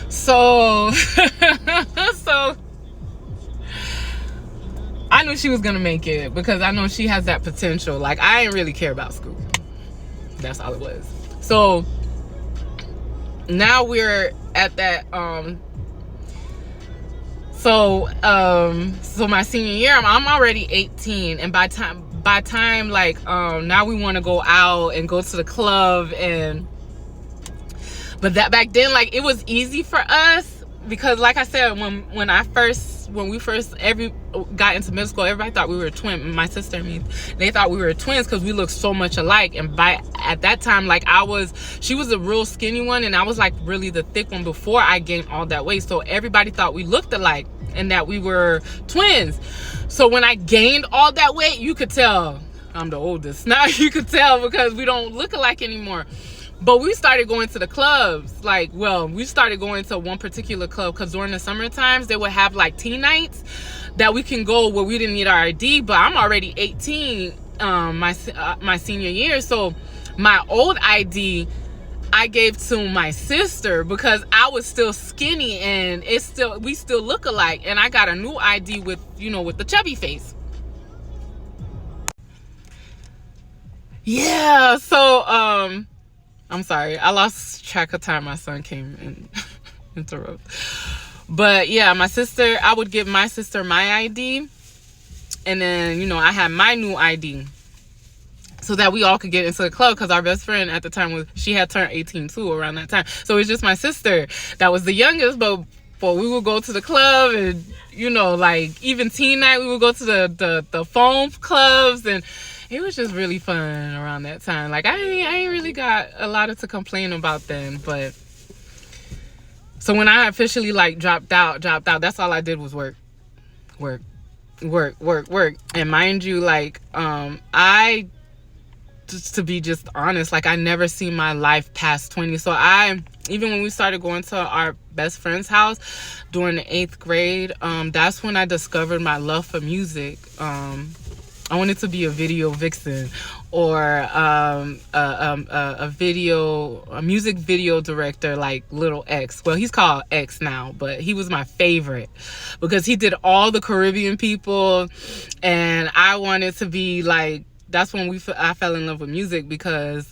So, so I knew she was gonna make it because I know she has that potential. Like, I didn't really care about school. That's all it was. So now we're at that so my senior year, I'm already 18, and by time like now we want to go out and go to the club. And but that back then, like, it was easy for us because, like I said, when we first got into middle school, everybody thought we were twins. My sister and me, they thought we were twins because we looked so much alike. And at that time, like, she was a real skinny one, and I was like really the thick one before I gained all that weight. So everybody thought we looked alike and that we were twins. So when I gained all that weight, you could tell I'm the oldest. Now you could tell because we don't look alike anymore. But we started going to the clubs. Like, well, we started going to one particular club because during the summer times, they would have like teen nights that we can go where we didn't need our ID. But I'm already 18 my senior year. So my old ID, I gave to my sister because I was still skinny and we still look alike. And I got a new ID with the chubby face. Yeah, so I'm sorry, I lost track of time. My son came and interrupted. But yeah, I would give my sister my ID, and then I had my new ID so that we all could get into the club because our best friend at the time she had turned 18 too around that time. So it was just my sister that was the youngest, but we would go to the club and like even teen night, we would go to the foam clubs, and it was just really fun around that time. Like, I ain't really got a lot to complain about then. But so when I officially like dropped out, that's all I did was work. And mind you, like, I, just to be just honest, like, I never seen my life past 20. So even when we started going to our best friend's house during the 8th grade, that's when I discovered my love for music. I wanted to be a video vixen or a music video director like Little X. Well, he's called X now, but he was my favorite because he did all the Caribbean people, and I wanted to be like. That's when I fell in love with music because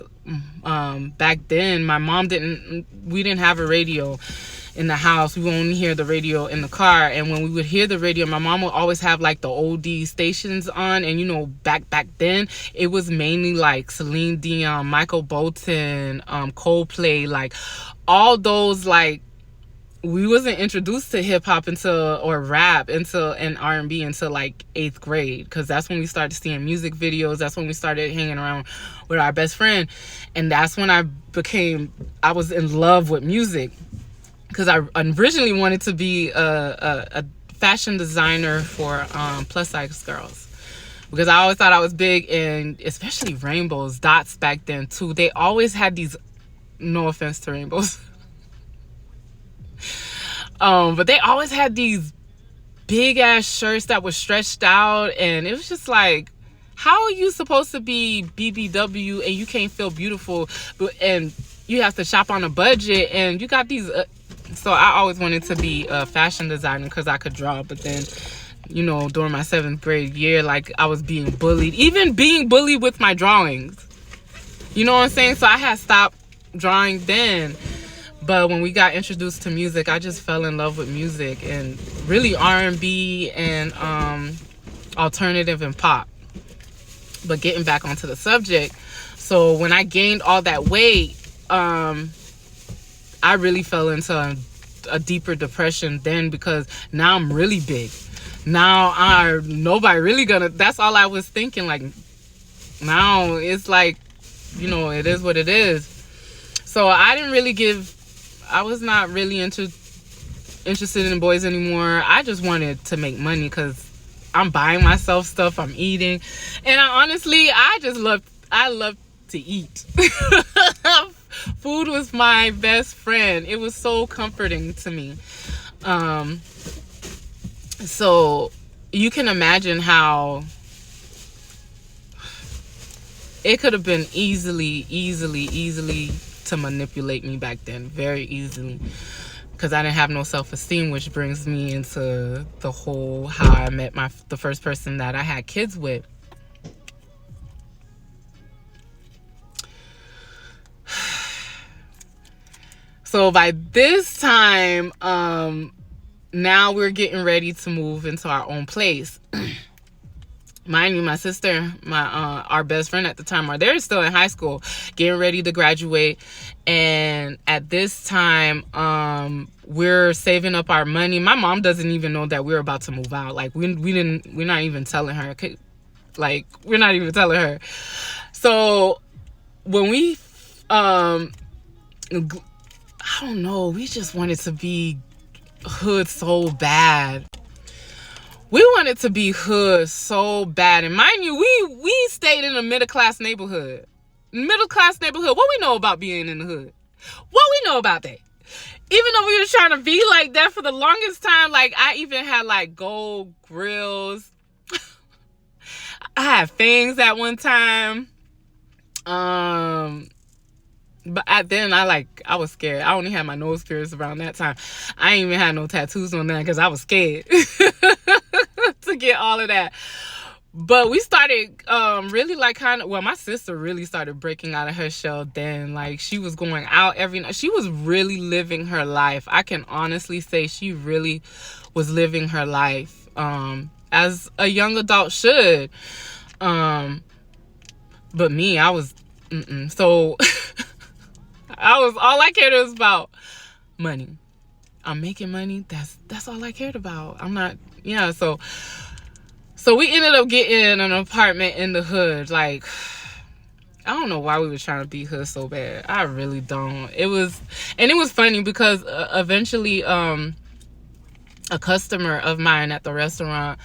back then we didn't have a radio in the house. We would only hear the radio in the car, and when we would hear the radio, my mom would always have like the oldie stations on, and back then it was mainly like Celine Dion, Michael Bolton, Coldplay, like all those. Like, we wasn't introduced to hip-hop or rap and R&B until like 8th grade, because that's when we started seeing music videos. That's when we started hanging around with our best friend, and that's when I was in love with music. Because I originally wanted to be a fashion designer for plus size girls, because I always thought I was big in, especially rainbows, dots back then too. They always had these, no offense to rainbows, but they always had these big ass shirts that were stretched out, and it was just like, how are you supposed to be BBW and you can't feel beautiful, and you have to shop on a budget, and you got these. So I always wanted to be a fashion designer because I could draw. But then, during my 7th grade year, like, I was being bullied, even being bullied with my drawings. You know what I'm saying? So I had stopped drawing then. But when we got introduced to music, I just fell in love with music, and really R&B and alternative and pop. But getting back onto the subject, so when I gained all that weight, I really fell into a deeper depression then, because now I'm really big. Now nobody really that's all I was thinking. Like, now it's like, it is what it is. So I was not really interested in boys anymore. I just wanted to make money because I'm buying myself stuff, I'm eating. And I love to eat. Food was my best friend. It was so comforting to me. So you can imagine how it could have been easily to manipulate me back then, very easily. because I didn't have no self-esteem, which brings me into the whole how I met the first person that I had kids with. So by this time, now we're getting ready to move into our own place. Mind you, my sister, our best friend at the time, they're still in high school, getting ready to graduate. And at this time, we're saving up our money. My mom doesn't even know that we're about to move out. Like we're not even telling her. Like we're not even telling her. So when we, I don't know, we just wanted to be hood so bad. We wanted to be hood so bad. And mind you, we stayed in a middle-class neighborhood. Middle-class neighborhood. What we know about being in the hood? What we know about that? Even though we were trying to be like that for the longest time, like I even had like gold grills. I had fangs at one time. But then I was scared. I only had my nose pierced around that time. I ain't even had no tattoos on that because I was scared to get all of that. But we started really like my sister really started breaking out of her shell then. Like she was going out every night. She was really living her life. I can honestly say she really was living her life as a young adult should. But me, I was so all I cared was about money. I'm making money. That's all I cared about. I'm not, yeah. So we ended up getting an apartment in the hood. Like, I don't know why we were trying to be hood so bad. I really don't. It was funny because eventually, a customer of mine at the restaurant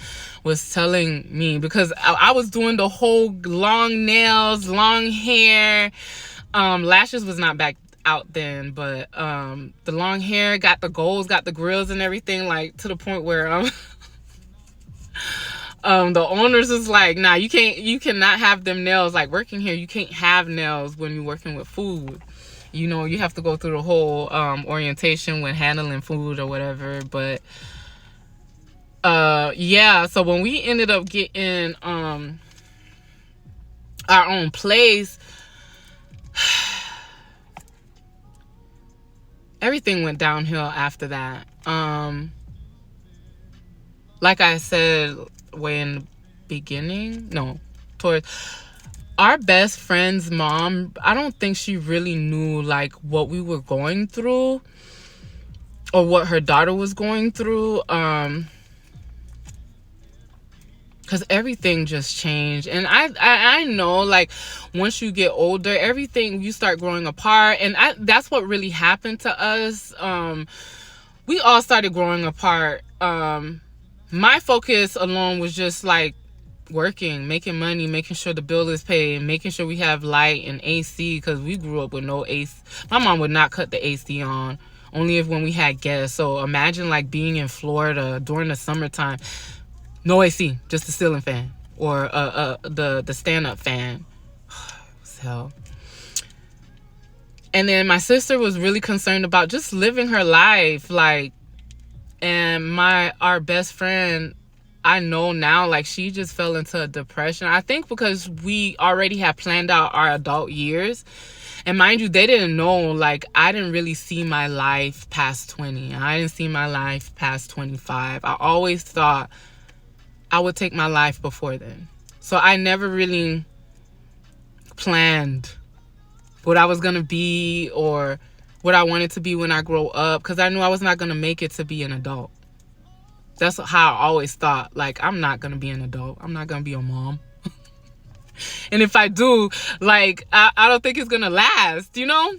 was telling me, because I was doing the whole long nails, long hair, lashes was not back out then, but the long hair, got the goals, got the grills and everything, like to the point where the owners is like, nah, you cannot have them nails. Like working here, you can't have nails when you're working with food. You know, you have to go through the whole orientation when handling food or whatever. But yeah, so when we ended up getting our own place, everything went downhill after that. Like I said way in the beginning, towards our best friend's mom, I don't think she really knew like what we were going through or what her daughter was going through. Because everything just changed. And I know, like, once you get older, everything, you start growing apart. And that's what really happened to us. We all started growing apart. My focus alone was just, like, working, making money, making sure the bill is paid, making sure we have light and AC, because we grew up with no AC. My mom would not cut the AC on, only when we had guests. So imagine, like, being in Florida during the summertime. No AC, just the ceiling fan or the stand-up fan. It was hell. And then my sister was really concerned about just living her life, like, and our best friend, I know now, like, she just fell into a depression. I think because we already had planned out our adult years. And mind you, they didn't know, like, I didn't really see my life past 20. I didn't see my life past 25. I always thought I would take my life before then. So I never really planned what I was going to be or what I wanted to be when I grow up, because I knew I was not going to make it to be an adult. That's how I always thought. Like, I'm not going to be an adult. I'm not going to be a mom. And if I do, like, I don't think it's going to last, you know?